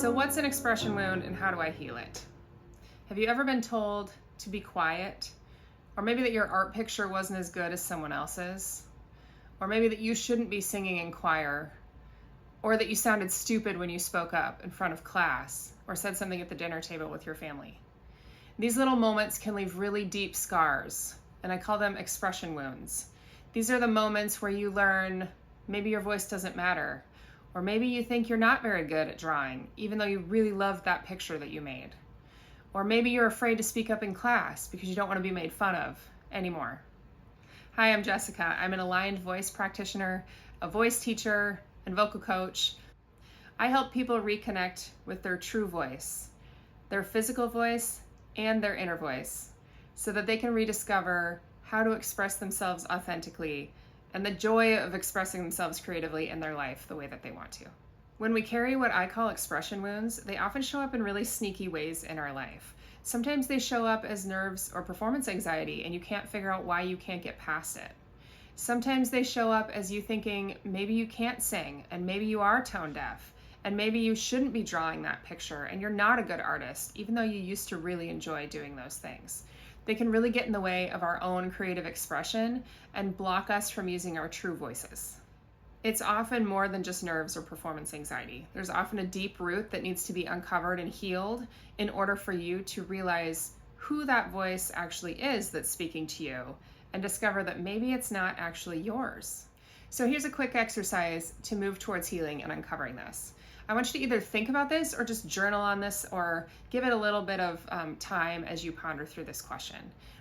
So what's an expression wound and how do I heal it? Have you ever been told to be quiet? Or maybe that your art picture wasn't as good as someone else's? Or maybe that you shouldn't be singing in choir? Or that you sounded stupid when you spoke up in front of class or said something at the dinner table with your family? These little moments can leave really deep scars, and I call them expression wounds. These are the moments where you learn maybe your voice doesn't matter, or maybe you think you're not very good at drawing, even though you really loved that picture that you made. Or maybe you're afraid to speak up in class because you don't want to be made fun of anymore. Hi, I'm Jessica. I'm an aligned voice practitioner, a voice teacher, and vocal coach. I help people reconnect with their true voice, their physical voice, and their inner voice, so that they can rediscover how to express themselves authentically and the joy of expressing themselves creatively in their life the way that they want to. When we carry what I call expression wounds, they often show up in really sneaky ways in our life. Sometimes they show up as nerves or performance anxiety, and you can't figure out why you can't get past it. Sometimes they show up as you thinking maybe you can't sing, and maybe you are tone deaf, and maybe you shouldn't be drawing that picture, and you're not a good artist, even though you used to really enjoy doing those things. They can really get in the way of our own creative expression and block us from using our true voices. It's often more than just nerves or performance anxiety. There's often a deep root that needs to be uncovered and healed in order for you to realize who that voice actually is that's speaking to you and discover that maybe it's not actually yours. So here's a quick exercise to move towards healing and uncovering this. I want you to either think about this or just journal on this or give it a little bit of time as you ponder through this question.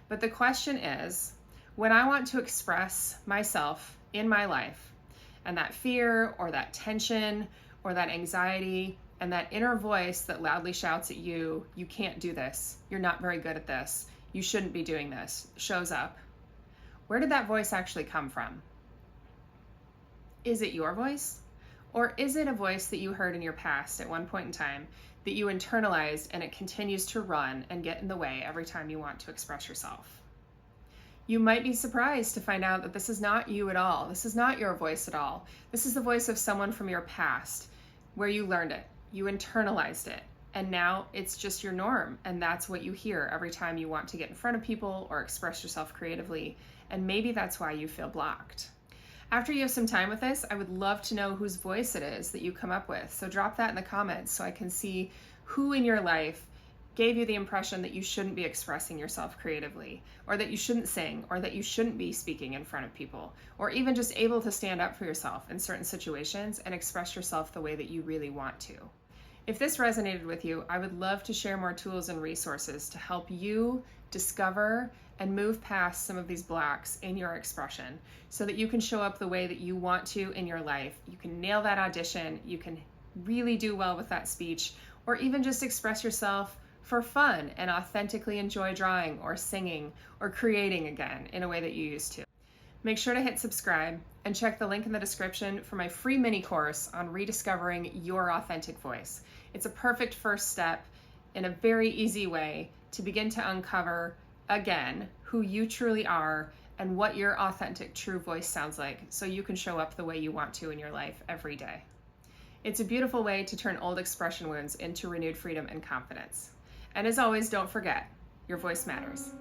But the question is, when I want to express myself in my life and that fear or that tension or that anxiety and that inner voice that loudly shouts at you, you can't do this, you're not very good at this, you shouldn't be doing this, shows up, where did that voice actually come from? Is it your voice? Or is it a voice that you heard in your past at one point in time that you internalized and it continues to run and get in the way every time you want to express yourself? You might be surprised to find out that this is not you at all. This is not your voice at all. This is the voice of someone from your past where you learned it, you internalized it, and now it's just your norm, and that's what you hear every time you want to get in front of people or express yourself creatively, and maybe that's why you feel blocked. After you have some time with this, I would love to know whose voice it is that you come up with. So drop that in the comments so I can see who in your life gave you the impression that you shouldn't be expressing yourself creatively, or that you shouldn't sing, or that you shouldn't be speaking in front of people, or even just able to stand up for yourself in certain situations and express yourself the way that you really want to. If this resonated with you, I would love to share more tools and resources to help you discover and move past some of these blocks in your expression so that you can show up the way that you want to in your life. You can nail that audition, you can really do well with that speech, or even just express yourself for fun and authentically enjoy drawing or singing or creating again in a way that you used to. Make sure to hit subscribe and check the link in the description for my free mini course on rediscovering your authentic voice. It's a perfect first step in a very easy way to begin to uncover again who you truly are and what your authentic true voice sounds like so you can show up the way you want to in your life every day. It's a beautiful way to turn old expression wounds into renewed freedom and confidence. And as always, don't forget, your voice matters.